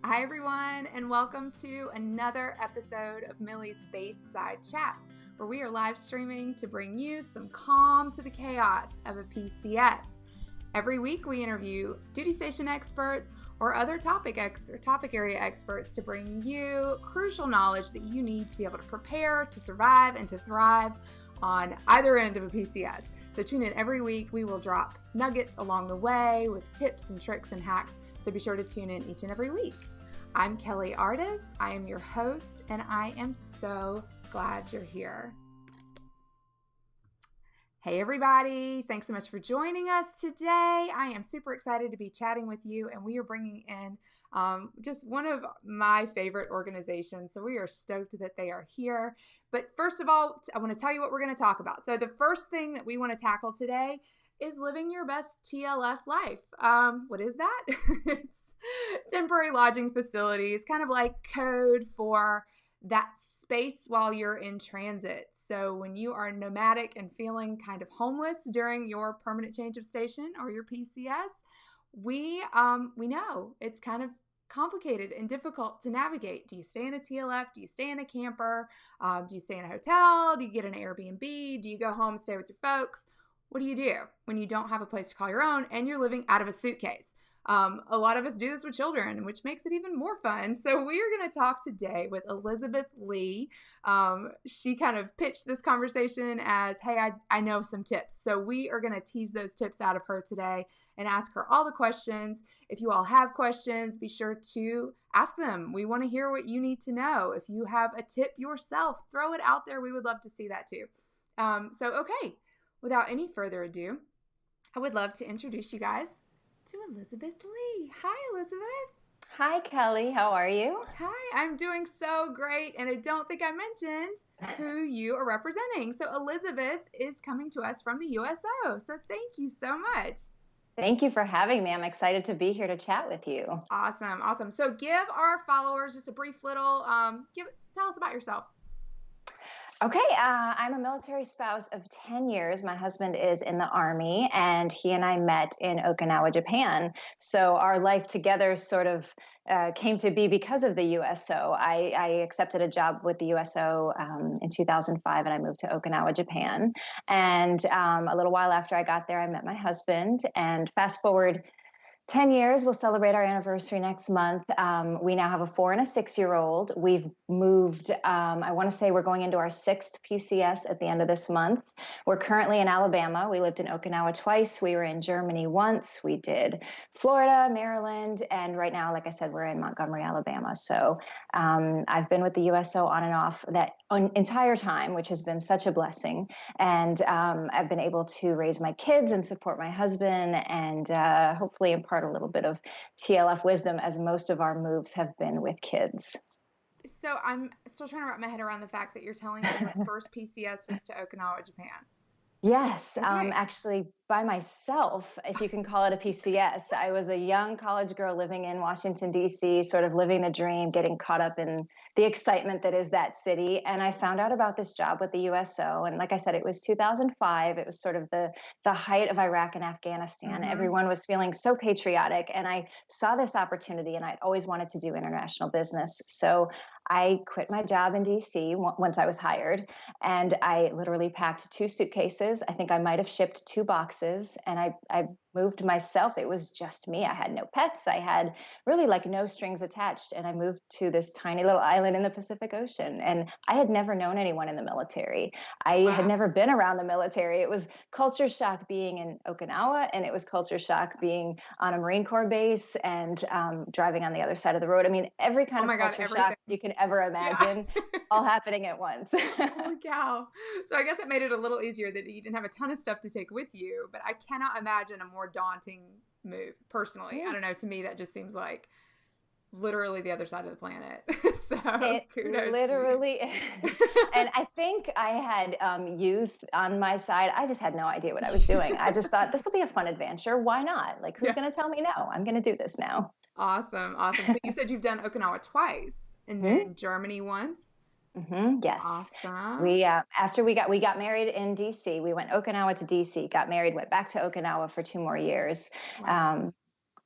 Hi, everyone, and welcome to another episode of Millie's Baseside Chats, where we are live streaming to bring you some calm to the chaos of a PCS. Every week, we interview duty station experts or other topic area experts to bring you crucial knowledge that you need to be able to prepare, to survive, and to thrive on either end of a PCS. So tune in every week. We will drop nuggets along the way with tips and tricks and hacks. So be sure to tune in each and every week. I'm Kelly Artis. I am your host, and I am so glad you're here. Hey, everybody. Thanks so much for joining us today. I am super excited to be chatting with you, and we are bringing in just one of my favorite organizations. So we are stoked that they are here. But first of all, I want to tell you what we're going to talk about. So the first thing that we want to tackle today is living your best TLF life. What is that? It's temporary lodging facilities, kind of like code for that space while you're in transit. So when you are nomadic and feeling kind of homeless during your permanent change of station or your PCS, we know it's kind of complicated and difficult to navigate. Do you stay in a TLF? Do you stay in a camper? Do you stay in a hotel? Do you get an Airbnb? Do you go home and stay with your folks? What do you do when you don't have a place to call your own and you're living out of a suitcase? A lot of us do this with children, which makes it even more fun. So we are going to talk today with Elizabeth Lee. She kind of pitched this conversation as, hey, I know some tips. So we are going to tease those tips out of her today and ask her all the questions. If you all have questions, be sure to ask them. We want to hear what you need to know. If you have a tip yourself, throw it out there. We would love to see that too. Okay, without any further ado, I would love to introduce you guys to Elizabeth Lee. Hi, Elizabeth. Hi, Kelly. How are you? Hi, I'm doing so great. And I don't think I mentioned who you are representing. So Elizabeth is coming to us from the USO. So thank you so much. Thank you for having me. I'm excited to be here to chat with you. Awesome. So give our followers just a brief little, tell us about yourself. Okay, I'm a military spouse of 10 years. My husband is in the Army, and he and I met in Okinawa, Japan. So our life together sort of came to be because of the USO. I accepted a job with the USO in 2005, and I moved to Okinawa, Japan. And a little while after I got there, I met my husband. And fast forward 10 years, we'll celebrate our anniversary next month. We now have a 4 and a 6-year-old. We've moved, I want to say we're going into our 6th PCS at the end of this month. We're currently in Alabama. We lived in Okinawa twice. We were in Germany once. We did Florida, Maryland, and right now, like I said, we're in Montgomery, Alabama. So I've been with the USO on and off that entire time, which has been such a blessing. And I've been able to raise my kids and support my husband and hopefully impart a little bit of TLF wisdom, as most of our moves have been with kids. So I'm still trying to wrap my head around the fact that you're telling me your first PCS was to Okinawa, Japan. Yes, Okay. Actually by myself, if you can call it a PCS. I was a young college girl living in Washington, D.C., sort of living the dream, getting caught up in the excitement that is that city. And I found out about this job with the USO. And like I said, it was 2005. It was sort of the height of Iraq and Afghanistan. Mm-hmm. Everyone was feeling so patriotic. And I saw this opportunity, and I'd always wanted to do international business. So I quit my job in D.C. once I was hired, and I literally packed 2 suitcases. I think I might have shipped 2 boxes, and I moved myself. It was just me. I had no pets. I had really like no strings attached, and I moved to this tiny little island in the Pacific Ocean, and I had never known anyone in the military. I had never been around the military. It was culture shock being in Okinawa, and it was culture shock being on a Marine Corps base and driving on the other side of the road. I mean, every kind of culture shock you can ever imagine, all happening at once. Holy cow. So I guess it made it a little easier that you didn't have a ton of stuff to take with you, but I cannot imagine a more daunting move personally. I don't know. To me, that just seems like literally the other side of the planet. So it kudos literally and I think I had youth on my side. I just had no idea what I was doing. I just thought, this will be a fun adventure. Why not? Like, who's going to tell me no? I'm going to do this now. Awesome. So you said you've done Okinawa twice and then Germany once. Yes. Awesome. We after we got married in DC. We went Okinawa to DC, got married, went back to Okinawa for 2 more years. Wow.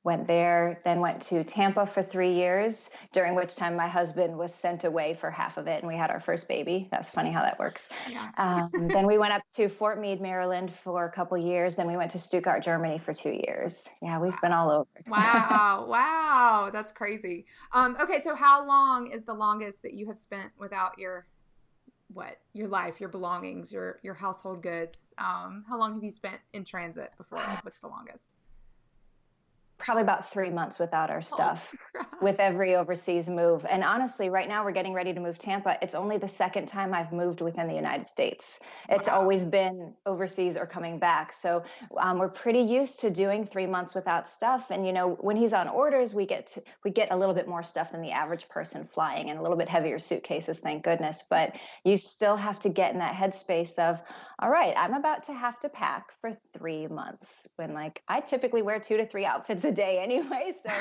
went there, then went to Tampa for 3 years, during which time my husband was sent away for half of it, and we had our first baby. That's funny how that works. Yeah. Then we went up to Fort Meade, Maryland for a couple years. Then we went to Stuttgart, Germany for 2 years. Yeah, we've been Wow. all over. Wow. Wow. That's crazy. Okay, so how long is the longest that you have spent without your life, your belongings, your household goods? How long have you spent in transit before? Like, what's the longest? Probably about 3 months without our Oh stuff my with God. every overseas move. And honestly, right now we're getting ready to move Tampa. It's only the second time I've moved within the United States. It's Wow. always been overseas or coming back. So we're pretty used to doing 3 months without stuff. And when he's on orders, we get a little bit more stuff than the average person flying, and a little bit heavier suitcases, thank goodness. But you still have to get in that headspace of, all right, I'm about to have to pack for 3 months, when like I typically wear 2 to 3 outfits a day anyway. So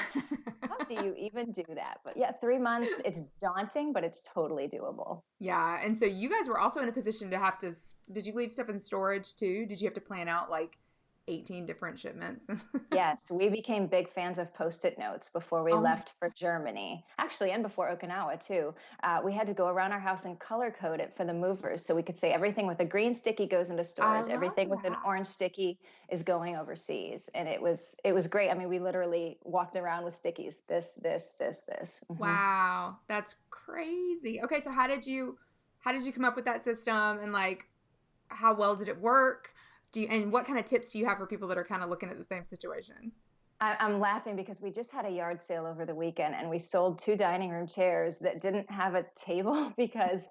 how do you even do that? But yeah, 3 months, it's daunting, but it's totally doable. Yeah, and so you guys were also in a position to have to. Did you leave stuff in storage too? Did you have to plan out like 18 different shipments? Yes, we became big fans of Post-it notes before we Oh my, left for Germany, actually, and before Okinawa too. We had to go around our house and color code it for the movers, so we could say everything with a green sticky goes into I storage, love everything with an that. orange sticky is going overseas, and it was great. I mean, we literally walked around with stickies. This. Wow, that's crazy. Okay, so how did you come up with that system, and like how well did it work? And what kind of tips do you have for people that are kind of looking at the same situation? I'm laughing because we just had a yard sale over the weekend, and we sold two dining room chairs that didn't have a table because,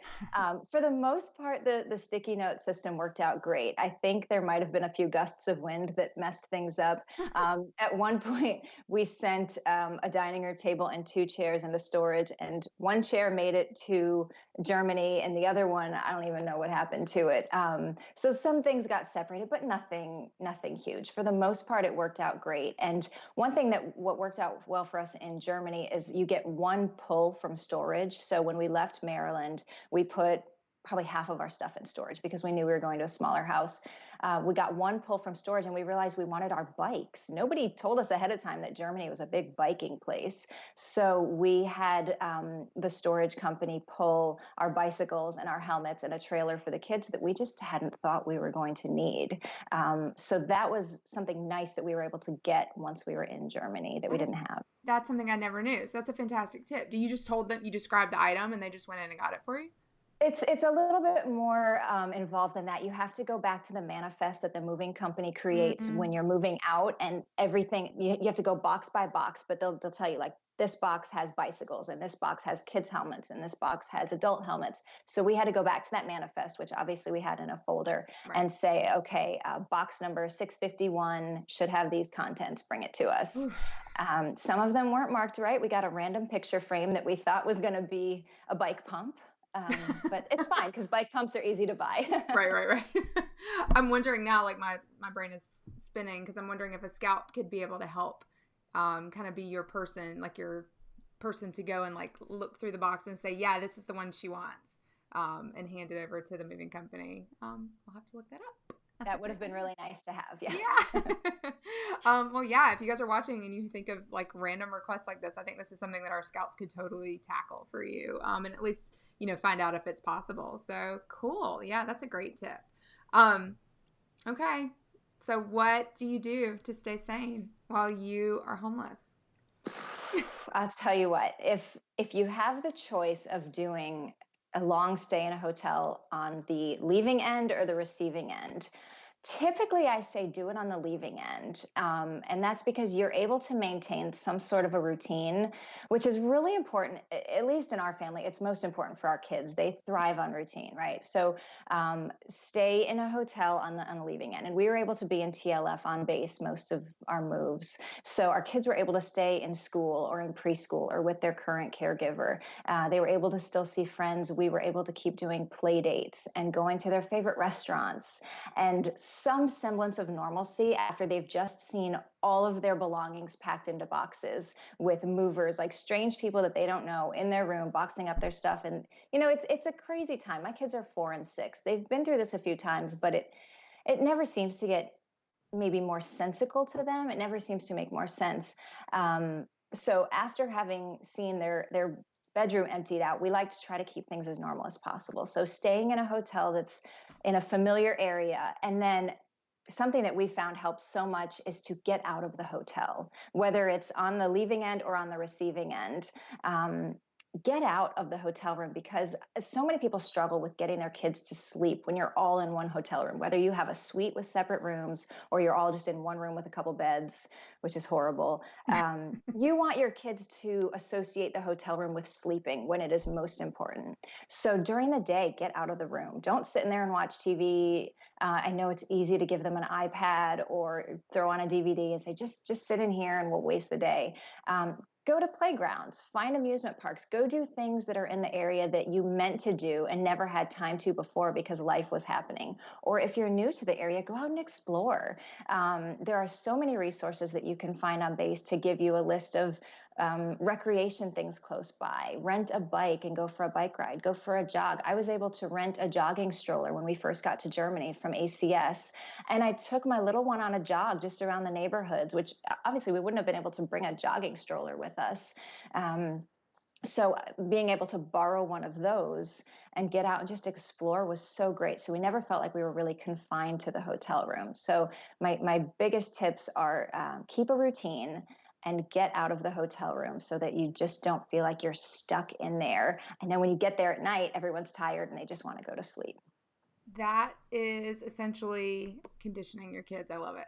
for the most part, the sticky note system worked out great. I think there might have been a few gusts of wind that messed things up. At one point, we sent a dining room table and two chairs into storage, and one chair made it to Germany, and the other one, I don't even know what happened to it. So some things got separated, but nothing huge. For the most part, it worked out great. And one thing that what worked out well for us in Germany is you get one pull from storage. So when we left Maryland, we put probably half of our stuff in storage because we knew we were going to a smaller house. We got one pull from storage, and we realized we wanted our bikes. Nobody told us ahead of time that Germany was a big biking place. So we had the storage company pull our bicycles and our helmets and a trailer for the kids that we just hadn't thought we were going to need. So that was something nice that we were able to get once we were in Germany that we That is, didn't have. that's something I never knew. So that's a fantastic tip. Do you just told them, you described the item and they just went in and got it for you? It's a little bit more involved than that. You have to go back to the manifest that the moving company creates Mm, when you're moving out, and everything you have to go box by box. But they'll tell you, like, this box has bicycles, and this box has kids helmets, and this box has adult helmets. So we had to go back to that manifest, which obviously we had in a folder, right. and say, okay, box number 651 should have these contents. Bring it to us. Ooh. Some of them weren't marked right. We got a random picture frame that we thought was going to be a bike pump, but it's fine because bike pumps are easy to buy. Right, right, right. I'm wondering now, like my brain is spinning because I'm wondering if a scout could be able to help, kind of be your person, like your person to go and like look through the box and say, yeah, this is the one she wants, and hand it over to the moving company. We'll have to look that up. That's a That would great have been idea. really nice to have. Yes. Yeah. Well, yeah, if you guys are watching and you think of like random requests like this, I think this is something that our scouts could totally tackle for you. And at least, find out if it's possible. So cool. Yeah, that's a great tip. Um, okay. So what do you do to stay sane while you are homeless? I'll tell you what, if you have the choice of doing a long stay in a hotel on the leaving end or the receiving end, typically I say do it on the leaving end. And that's because you're able to maintain some sort of a routine, which is really important, at least in our family. It's most important for our kids. They thrive on routine, right? So stay in a hotel on the leaving end. And we were able to be in TLF on base most of our moves. So our kids were able to stay in school or in preschool or with their current caregiver. They were able to still see friends. We were able to keep doing play dates and going to their favorite restaurants and some semblance of normalcy after they've just seen all of their belongings packed into boxes with movers, like strange people that they don't know in their room, boxing up their stuff. And it's a crazy time. My kids are 4 and 6. They've been through this a few times, but it never seems to get maybe more sensical to them. It never seems to make more sense. So after having seen their bedroom emptied out, we like to try to keep things as normal as possible. So staying in a hotel that's in a familiar area, and then something that we found helps so much is to get out of the hotel, whether it's on the leaving end or on the receiving end. Um, get out of the hotel room, because so many people struggle with getting their kids to sleep when you're all in one hotel room, whether you have a suite with separate rooms or you're all just in one room with a couple beds, which is horrible. You want your kids to associate the hotel room with sleeping when it is most important. So during the day, get out of the room. Don't sit in there and watch TV. I know it's easy to give them an iPad or throw on a DVD and say, just sit in here and we'll waste the day. Go to playgrounds, find amusement parks, go do things that are in the area that you meant to do and never had time to before because life was happening. Or if you're new to the area, go out and explore. There are so many resources that you can find on Base to give you a list of recreation things close by. Rent a bike and go for a bike ride, go for a jog. I was able to rent a jogging stroller when we first got to Germany from ACS. And I took my little one on a jog just around the neighborhoods, which obviously we wouldn't have been able to bring a jogging stroller with us. Um, so being able to borrow one of those and get out and just explore was so great. So we never felt like we were really confined to the hotel room. So my biggest tips are keep a routine and get out of the hotel room so that you just don't feel like you're stuck in there. And then when you get there at night, everyone's tired and they just want to go to sleep. That is essentially conditioning your kids. I love it.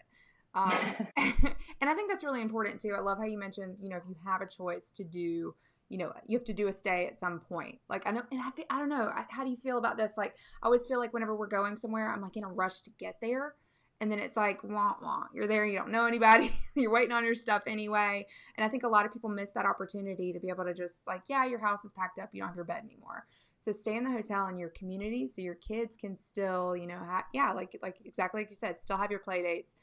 And I think that's really important too. I love how you mentioned, if you have a choice to do, you have to do a stay at some point. Like I know, and I don't know, how do you feel about this? Like I always feel like whenever we're going somewhere, I'm like in a rush to get there. And then it's like, wah, wah. You're there, you don't know anybody. You're waiting on your stuff anyway. And I think a lot of people miss that opportunity to be able to just like, yeah, your house is packed up. You don't have your bed anymore. So stay in the hotel in your community so your kids can still, like exactly like you said, still have your play dates,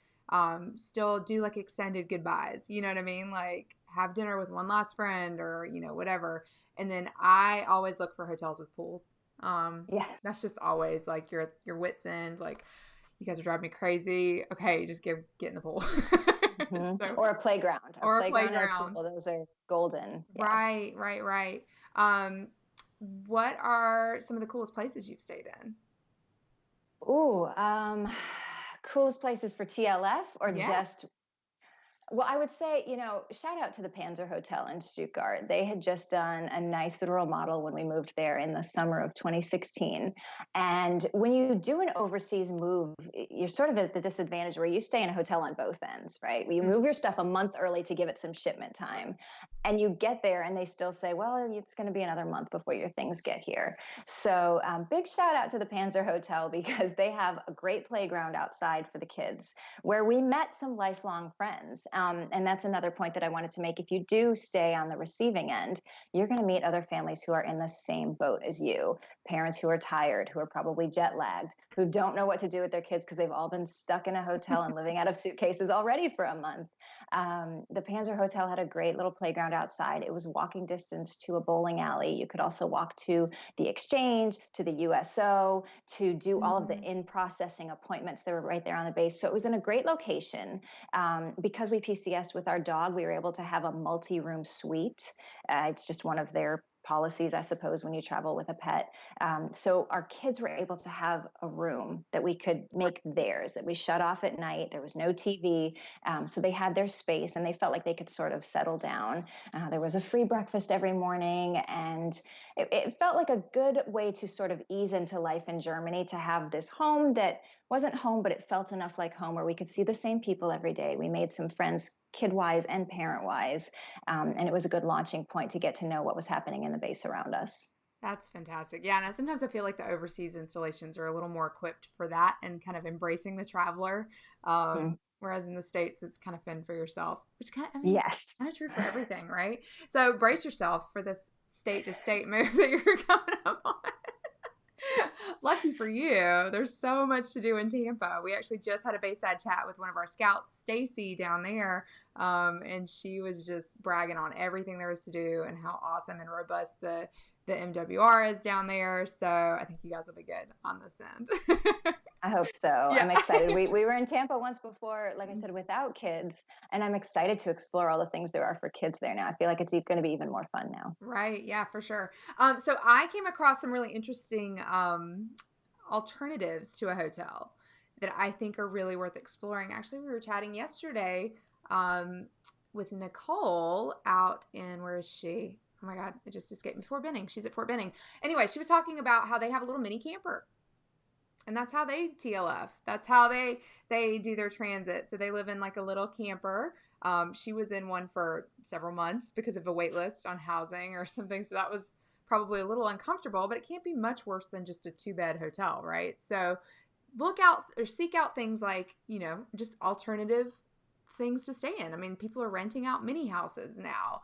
still do like extended goodbyes. You know what I mean? Like have dinner with one last friend or, whatever. And then I always look for hotels with pools. Yeah. That's just always like your wits end. Like you guys are driving me crazy. Okay, just get in the pool. So, Or a playground, or a and a pool. playground. Those are golden. Yes. Right, right, right. Um, what are some of the coolest places you've stayed in? Ooh, coolest places for TLF or Yeah. just, well, I would say, shout out to the Panzer Hotel in Stuttgart. They had just done a nice little remodel when we moved there in the summer of 2016. And when you do an overseas move, you're sort of at the disadvantage where you stay in a hotel on both ends, right? You Mm. move your stuff a month early to give it some shipment time. And you get there and they still say, well, it's going to be another month before your things get here. So big shout out to the Panzer Hotel because they have a great playground outside for the kids where we met some lifelong friends. And that's another point that I wanted to make. If you do stay on the receiving end, you're going to meet other families who are in the same boat as you, parents who are tired, who are probably jet lagged, who don't know what to do with their kids because they've all been stuck in a hotel and living out of suitcases already for a month. The Panzer Hotel had a great little playground outside. It was walking distance to a bowling alley. You could also walk to the exchange, to the USO, to do all of the Mm-hmm. in-processing appointments that were right there on the base. So it was in a great location. Because we PCSed with our dog, we were able to have a multi-room suite. It's just one of their policies, I suppose, when you travel with a pet. So our kids were able to have a room that we could make theirs, that we shut off at night. There was no TV. So they had their space and they felt like they could sort of settle down. There was a free breakfast every morning. And it felt like a good way to sort of ease into life in Germany, to have this home that wasn't home, but it felt enough like home where we could see the same people every day. We made some friends, kid wise and parent wise. And it was a good launching point to get to know what was happening in the base around us. That's fantastic. Yeah, and sometimes I feel like the overseas installations are a little more equipped for that and kind of embracing the traveler. Mhm. Whereas in the States, it's kind of fend for yourself, which Yes. kind of true for everything, right? So brace yourself for this state to state move that you're coming up on. Lucky for you, there's so much to do in Tampa. We actually just had a Bayside chat with one of our scouts, Stacy, down there, and she was just bragging on everything there was to do and how awesome and robust the MWR is down there. So I think you guys will be good on this end. I hope so. Yeah. I'm excited. We were in Tampa once before, like I said, without kids, and I'm excited to explore all the things there are for kids there now. I feel like it's going to be even more fun now. Right. Yeah, for sure. So I came across some really interesting alternatives to a hotel that I think are really worth exploring. Actually, we were chatting yesterday um, with Nicole out in, where is she? Oh my God, it just escaped me. Fort Benning. She's at Fort Benning. Anyway, she was talking about how they have a little mini camper. And that's how they TLF. That's how they do their transit. So they live in like a little camper. She was in one for several months because of a wait list on housing or something. So that was probably a little uncomfortable, but it can't be much worse than just a 2-bed hotel, right? So look out or seek out things like, just alternative things to stay in. I mean, people are renting out mini houses now.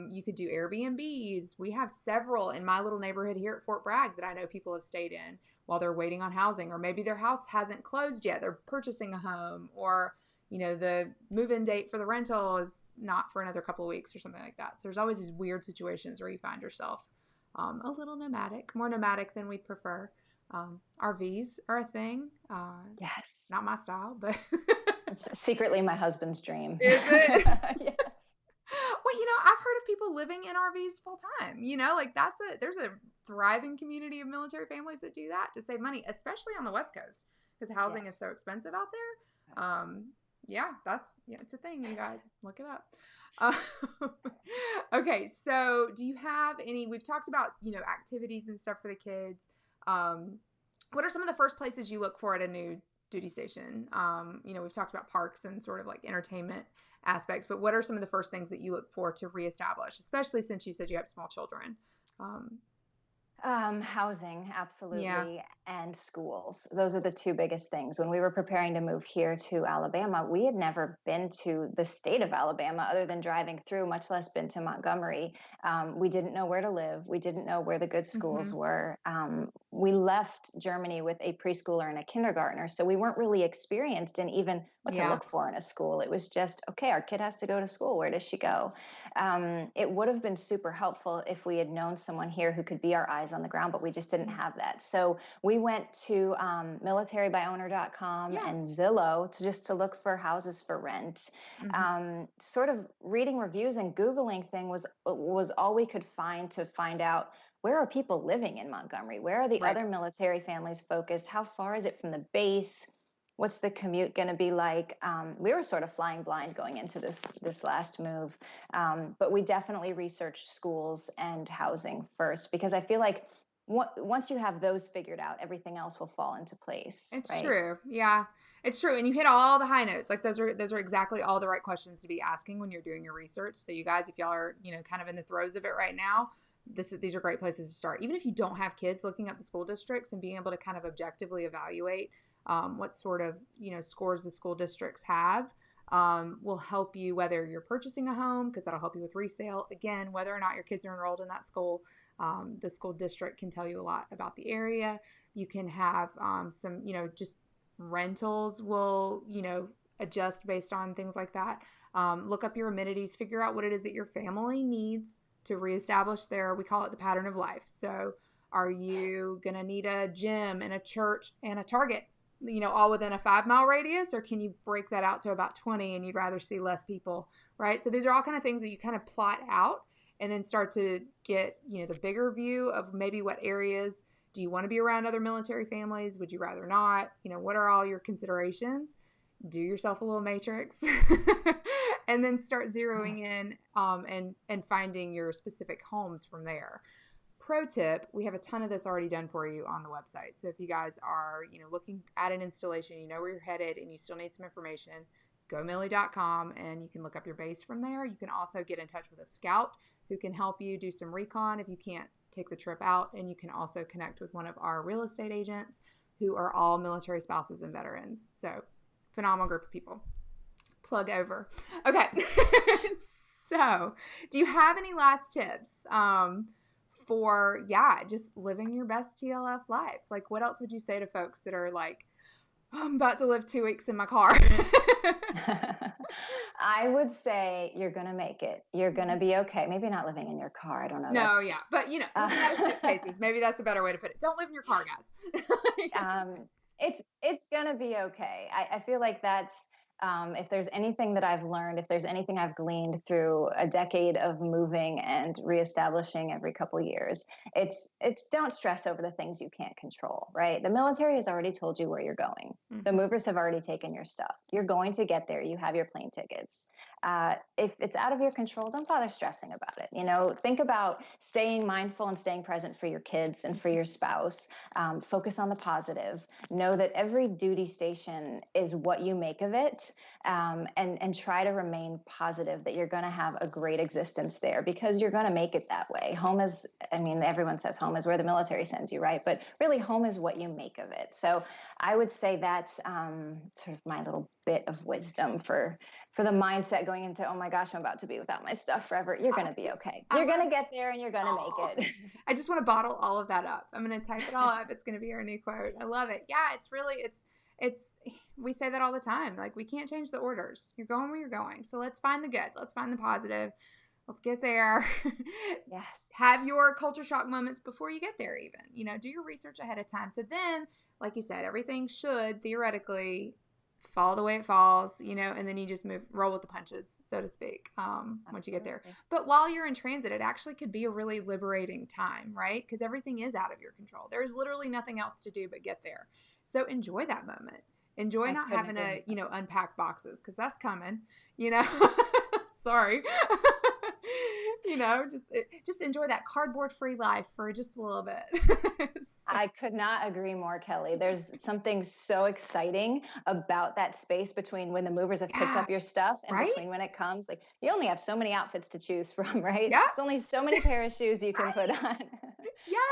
You could do Airbnbs. We have several in my little neighborhood here at Fort Bragg that I know people have stayed in while they're waiting on housing, or maybe their house hasn't closed yet. They're purchasing a home, or the move-in date for the rental is not for another couple of weeks or something like that. So there's always these weird situations where you find yourself a little nomadic, more nomadic than we'd prefer. RVs are a thing. Yes. Not my style, but It's secretly my husband's dream. is it? Yes. Well, I've heard of people living in RVs full time. Like there's a thriving community of military families that do that to save money, especially on the West Coast because housing is so expensive out there. Yeah, it's a thing. You guys look it up. Okay, so do you have any? We've talked about activities and stuff for the kids. What are some of the first places you look for at a new duty station? We've talked about parks and sort of like entertainment aspects, but what are some of the first things that you look for to reestablish, especially since you said you have small children? Housing, absolutely, Yeah. and schools. Those are the two biggest things. When we were preparing to move here to Alabama, we had never been to the state of Alabama other than driving through, much less been to Montgomery. We didn't know where to live. We didn't know where the good schools were. We left Germany with a preschooler and a kindergartner, so we weren't really experienced in even what to look for in a school. It was just, okay, our kid has to go to school. Where does she go? It would have been super helpful if we had known someone here who could be our eyes on the ground, but we just didn't have that. So we went to militarybyowner.com and Zillow to look for houses for rent. Sort of reading reviews and Googling thing was all we could find to find out, where are people living in Montgomery? Where are the other military families focused? How far is it from the base? What's the commute going to be like? We were sort of flying blind going into this last move, but we definitely researched schools and housing first, because I feel like once you have those figured out, everything else will fall into place. It's right? true. Yeah, it's true. And you hit all the high notes. Like those are exactly all the right questions to be asking when you're doing your research. So you guys, if y'all are, kind of in the throes of it right now, these are great places to start. Even if you don't have kids, looking up the school districts and being able to kind of objectively evaluate what sort of, scores the school districts have will help you, whether you're purchasing a home, because that'll help you with resale. Again, whether or not your kids are enrolled in that school, the school district can tell you a lot about the area. You can have some, just rentals will, adjust based on things like that. Look up your amenities, figure out what it is that your family needs to reestablish we call it the pattern of life. So are you going to need a gym and a church and a Target, all within a 5-mile radius, or can you break that out to about 20 and you'd rather see less people, right? So these are all kind of things that you kind of plot out and then start to get, the bigger view of maybe what areas do you want to be around other military families? Would you rather not? What are all your considerations? Do yourself a little matrix and then start zeroing in and finding your specific homes from there. Pro tip, we have a ton of this already done for you on the website. So if you guys are, looking at an installation, you know where you're headed and you still need some information, go millie.com and you can look up your base from there. You can also get in touch with a scout who can help you do some recon if you can't take the trip out. And you can also connect with one of our real estate agents who are all military spouses and veterans. So phenomenal group of people. Plug over. Okay. So do you have any last tips for, just living your best TLF life? Like, what else would you say to folks that are like, I'm about to live 2 weeks in my car? I would say you're going to make it. You're going to be okay. Maybe not living in your car. I don't know. No, but living out of suitcases. Maybe that's a better way to put it. Don't live in your car, guys. It's gonna be okay. I feel like that's if there's anything that I've learned, if there's anything I've gleaned through a decade of moving and reestablishing every couple years, it's don't stress over the things you can't control, right? The military has already told you where you're going. The Hmm. movers have already taken your stuff. You're going to get there. You have your plane tickets. If it's out of your control, don't bother stressing about it. You know, think about staying mindful and staying present for your kids and for your spouse. Focus on the positive. Know that every duty station is what you make of it, and try to remain positive that you're going to have a great existence there because you're going to make it that way. Home is, I mean, everyone says home is where the military sends you, right? But really, home is what you make of it. So I would say that's sort of my little bit of wisdom for the mindset going into, oh my gosh, I'm about to be without my stuff forever. You're going to be okay. I You're going love to get there and you're going to make Oh, it. I just want to bottle all of that up. I'm going to type it all up. It's going to be our new quote. I love it. Yeah, it's really, it's, we say that all the time. Like, we can't change the orders. You're going where you're going. So let's find the good. Let's find the positive. Let's get there. Yes. Have your culture shock moments before you get there, even. Do your research ahead of time. So then, like you said, everything should theoretically fall the way it falls, and then you just roll with the punches, so to speak, once you get there. Absolutely. But while you're in transit, it actually could be a really liberating time, right? Because everything is out of your control. There's literally nothing else to do but get there. So enjoy that moment. Enjoy I not couldn't having agree to, more. unpack boxes because that's coming, you know. Sorry. Just enjoy that cardboard free life for just a little bit. So, I could not agree more, Kelly. There's something so exciting about that space between when the movers have picked yeah, up your stuff and right? between when it comes. Like, you only have so many outfits to choose from, right? Yep, There's only so many pair of shoes you can put right. on.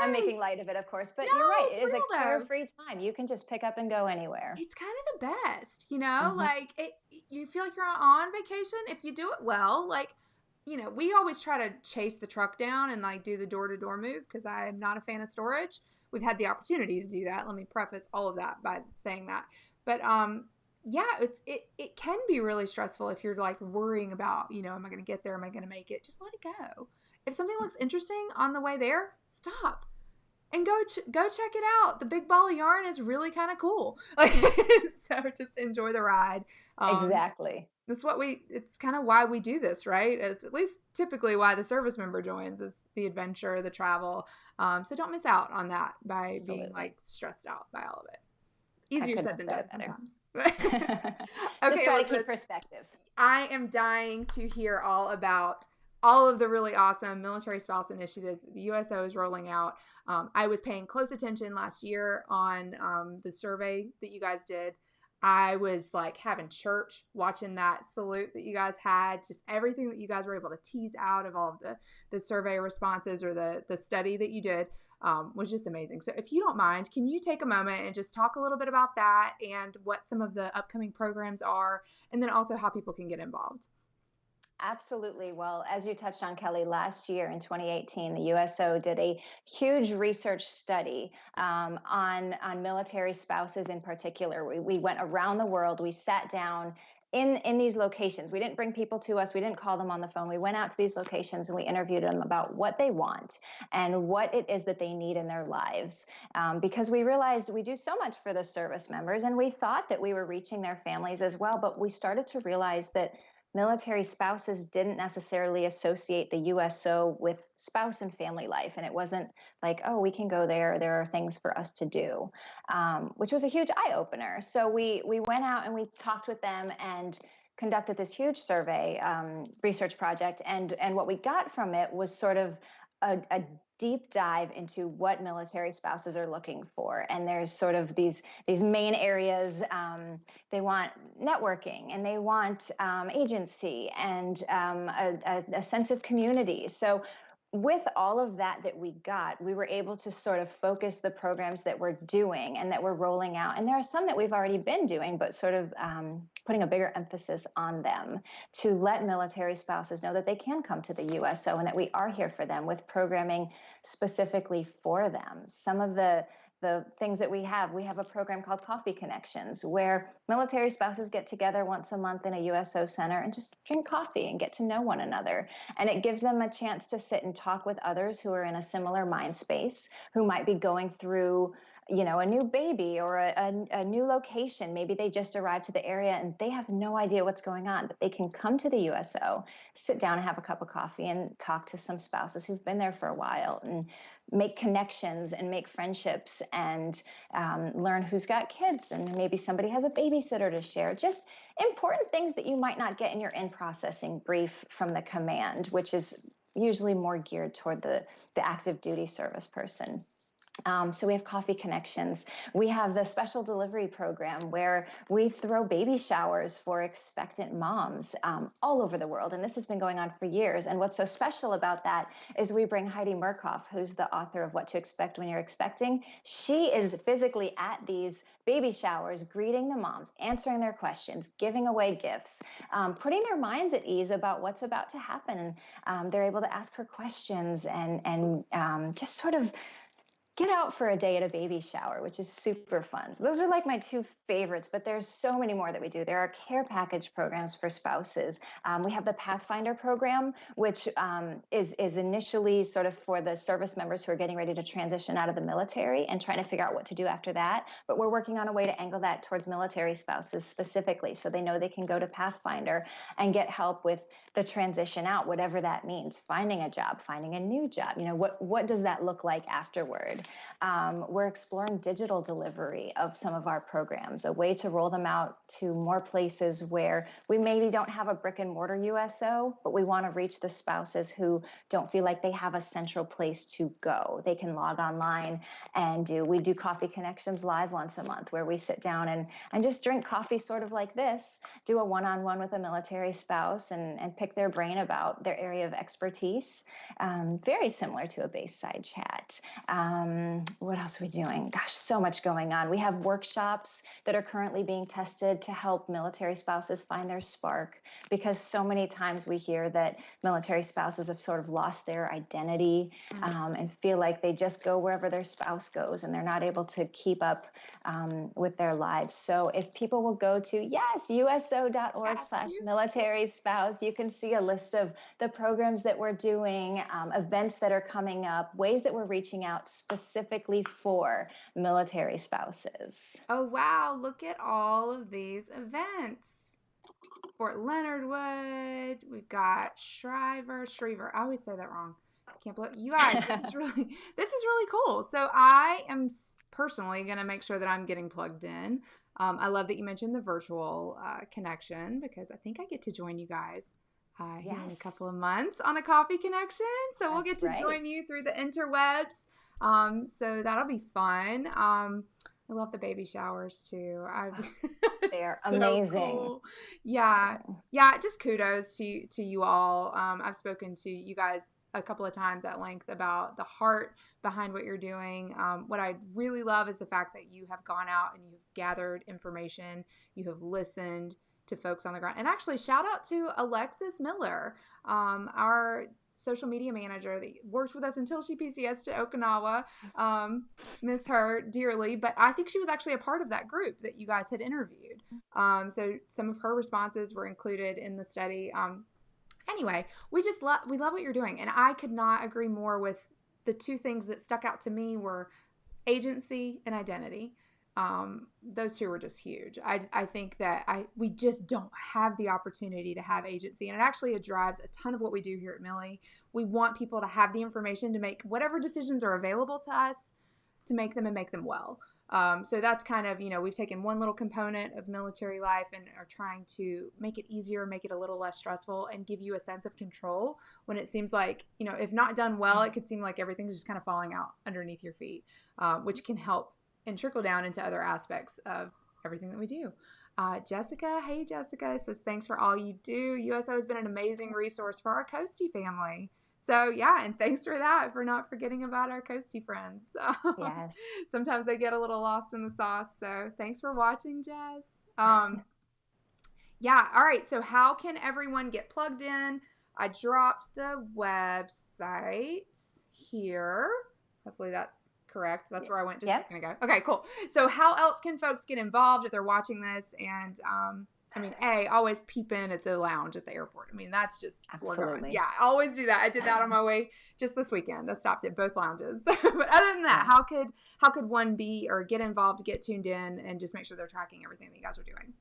I'm Yes. making light of it, of course, No, but you're right. it's It is a real though. carefree time. You can just pick up and go anywhere. It's kind of the best, Hmm. like you feel like you're on vacation if you do it well. Like, we always try to chase the truck down and like do the door to door move because I'm not a fan of storage. We've had the opportunity to do that. Let me preface all of that by saying that. But yeah, it can be really stressful if you're like worrying about, am I going to get there? Am I going to make it? Just let it go. If something looks interesting on the way there, stop and go check it out. The big ball of yarn is really kind of cool. Like, so just enjoy the ride. Um, Exactly. it's kind of why we do this, right? It's at least typically why the service member joins is the adventure, the travel. So don't miss out on that by being Absolutely. like stressed out by all of it. I Easier couldn't said have than said done it better. sometimes. Just Okay, try to keep Elizabeth, perspective. I am dying to hear all about all of the really awesome military spouse initiatives that the USO is rolling out. I was paying close attention last year on the survey that you guys did. I was like having church watching that salute that you guys had, just everything that you guys were able to tease out of all of the survey responses or the study that you did was just amazing. So if you don't mind, can you take a moment and just talk a little bit about that and what some of the upcoming programs are, and then also how people can get involved? Absolutely. Well, as you touched on, Kelly, last year in 2018, the USO did a huge research study on military spouses in particular. We went around the world. We sat down in these locations. We didn't bring people to us. We didn't call them on the phone. We went out to these locations and we interviewed them about what they want and what it is that they need in their lives. Because we realized we do so much for the service members, and we thought that we were reaching their families as well. But we started to realize that military spouses didn't necessarily associate the USO with spouse and family life. And it wasn't like, oh, we can go there. There are things for us to do, which was a huge eye opener. So we went out and we talked with them and conducted this huge survey research project. And what we got from it was sort of a deep dive into what military spouses are looking for. And there's sort of these main areas. They want networking and they want agency and a sense of community. So with all of that we got, we were able to sort of focus the programs that we're doing and that we're rolling out. And there are some that we've already been doing, but sort of putting a bigger emphasis on them to let military spouses know that they can come to the USO and that we are here for them with programming specifically for them. Some of the things that we have a program called Coffee Connections, where military spouses get together once a month in a USO center and just drink coffee and get to know one another. And it gives them a chance to sit and talk with others who are in a similar mind space, who might be going through a new baby or a new location. Maybe they just arrived to the area and they have no idea what's going on, but they can come to the USO, sit down and have a cup of coffee and talk to some spouses who've been there for a while and make connections and make friendships and learn who's got kids, and maybe somebody has a babysitter to share. Just important things that you might not get in your in-processing brief from the command, which is usually more geared toward the active duty service person. So we have coffee connections. We have the special delivery program where we throw baby showers for expectant moms all over the world. And this has been going on for years. And what's so special about that is we bring Heidi Murkoff, who's the author of What to Expect When You're Expecting. She is physically at these baby showers, greeting the moms, answering their questions, giving away gifts, putting their minds at ease about what's about to happen. They're able to ask her questions and just sort of get out for a day at a baby shower, which is super fun. So those are like my two favorites, but there's so many more that we do. There are care package programs for spouses. We have the Pathfinder program, which is initially sort of for the service members who are getting ready to transition out of the military and trying to figure out what to do after that. But we're working on a way to angle that towards military spouses specifically, so they know they can go to Pathfinder and get help with the transition out, whatever that means, finding a job, finding a new job. What does that look like afterward? We're exploring digital delivery of some of our programs, a way to roll them out to more places where we maybe don't have a brick and mortar USO, but we want to reach the spouses who don't feel like they have a central place to go. They can log online and we do Coffee Connections Live once a month, where we sit down and just drink coffee sort of like this, do a one-on-one with a military spouse and pick their brain about their area of expertise. Very similar to a Baseside Chat. What else are we doing? Gosh, so much going on. We have workshops that are currently being tested to help military spouses find their spark, because so many times we hear that military spouses have sort of lost their identity and feel like they just go wherever their spouse goes and they're not able to keep up with their lives. So if people will go to, uso.org/military spouse, you can see a list of the programs that we're doing, events that are coming up, ways that we're reaching out specifically for military spouses. Oh, wow. Look at all of these events. Fort Leonard Wood. We've got Schriever. I always say that wrong. I can't believe you guys. This is really cool. So I am personally going to make sure that I'm getting plugged in. I love that you mentioned the virtual connection, because I think I get to join you guys here in a couple of months on a coffee connection. So we'll get to join you through the interwebs. So that'll be fun. I love the baby showers too. They're so amazing. Cool. Yeah. Just kudos to you all. I've spoken to you guys a couple of times at length about the heart behind what you're doing. What I really love is the fact that you have gone out and you've gathered information. You have listened to folks on the ground. And actually, shout out to Alexis Miller, our social media manager that worked with us until she PCS to Okinawa. Miss her dearly, but I think she was actually a part of that group that you guys had interviewed. So some of her responses were included in the study. Anyway, we love what you're doing, and I could not agree more with the two things that stuck out to me were agency and identity. Those two were just huge. I think that we just don't have the opportunity to have agency, and it actually drives a ton of what we do here at Millie. We want people to have the information to make whatever decisions are available to us, to make them and make them well. So that's kind of, we've taken one little component of military life and are trying to make it easier, make it a little less stressful, and give you a sense of control when it seems like, if not done well, it could seem like everything's just kind of falling out underneath your feet, which can help and trickle down into other aspects of everything that we do. Jessica, hey Jessica, says thanks for all you do. USO has been an amazing resource for our Coastie family. So yeah, and thanks for that, for not forgetting about our Coastie friends. Yes. Sometimes they get a little lost in the sauce. So thanks for watching, Jess. Yeah, all right. So how can everyone get plugged in? I dropped the website here. Hopefully that's correct. That's where I went just a second ago. Okay, cool. So how else can folks get involved if they're watching this and I mean, always peep in at the lounge at the airport. I mean, that's just foregone. Absolutely. Yeah, always do that. I did that on my way just this weekend. I stopped at both lounges. But other than that, how could one be or get involved, get tuned in, and just make sure they're tracking everything that you guys are doing?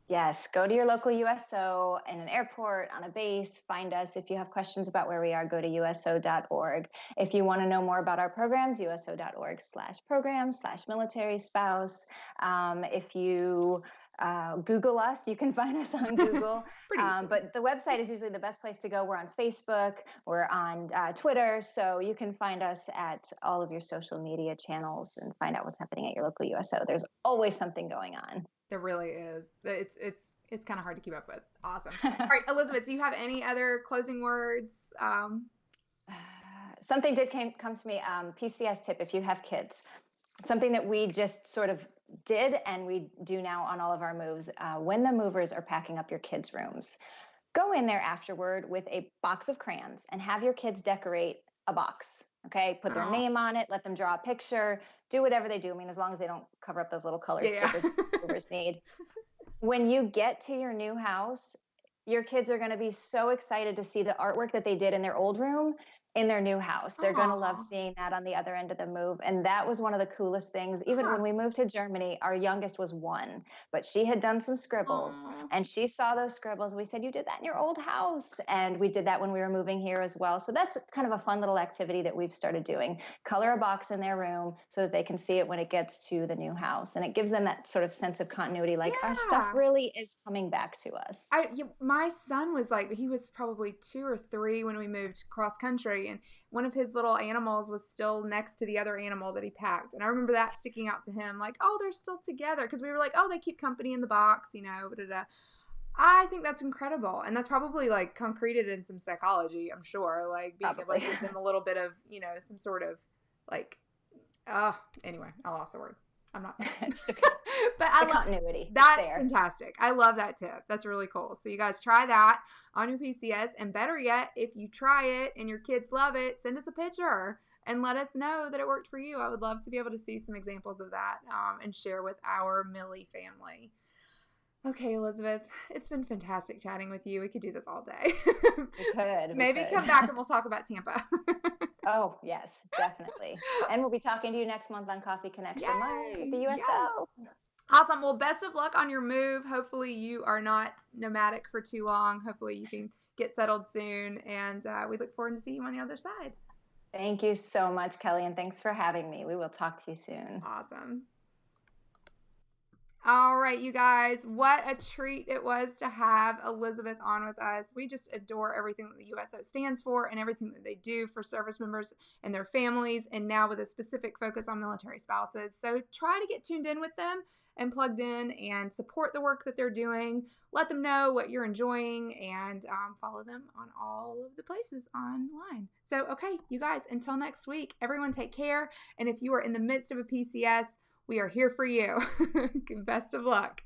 Yes, go to your local USO in an airport, on a base, find us. If you have questions about where we are, go to uso.org. If you want to know more about our programs, uso.org/programs/military spouse. If you Google us, you can find us on Google. Pretty easy. But the website is usually the best place to go. We're on Facebook, we're on Twitter, so you can find us at all of your social media channels and find out what's happening at your local USO. There's always something going on. There really is. It's kind of hard to keep up with. Awesome. All right, Elizabeth, do you have any other closing words? Something did come to me. PCS tip: if you have kids, something that we just sort of did and we do now on all of our moves. When the movers are packing up your kids' rooms, go in there afterward with a box of crayons and have your kids decorate a box. Okay, put their name on it, let them draw a picture, do whatever they do. I mean, as long as they don't cover up those little colored stickers movers need. When you get to your new house, your kids are going to be so excited to see the artwork that they did in their old room in their new house. They're going to love seeing that on the other end of the move. And that was one of the coolest things. Even when we moved to Germany, our youngest was 1, but she had done some scribbles and she saw those scribbles. We said, you did that in your old house. And we did that when we were moving here as well. So that's kind of a fun little activity that we've started doing. Color a box in their room so that they can see it when it gets to the new house. And it gives them that sort of sense of continuity, like our stuff really is coming back to us. My son was like, he was probably 2 or 3 when we moved cross country, and one of his little animals was still next to the other animal that he packed. And I remember that sticking out to him, like, oh, they're still together. Because we were like, oh, they keep company in the box, you know. I think that's incredible. And that's probably like concreted in some psychology, I'm sure. Like being able to give them a little bit of, you know, some sort of like, anyway, I lost the word. I'm not. But I love continuity. That's fantastic. I love that tip. That's really cool. So you guys try that on your PCS, and better yet, if you try it and your kids love it, send us a picture and let us know that it worked for you. I would love to be able to see some examples of that and share with our Millie family. Okay, Elizabeth, it's been fantastic chatting with you. We could do this all day. We could. Maybe come back and we'll talk about Tampa. Oh, yes, definitely. And we'll be talking to you next month on Coffee Connection Live with the USO. Yes. Awesome. Well, best of luck on your move. Hopefully you are not nomadic for too long. Hopefully you can get settled soon. And we look forward to seeing you on the other side. Thank you so much, Kelly. And thanks for having me. We will talk to you soon. Awesome. All right, you guys, what a treat it was to have Elizabeth on with us. We just adore everything that the USO stands for and everything that they do for service members and their families, and now with a specific focus on military spouses. So try to get tuned in with them and plugged in and support the work that they're doing. Let them know what you're enjoying and follow them on all of the places online. So, okay, you guys, until next week, everyone take care. And if you are in the midst of a PCS, we are here for you. Best of luck.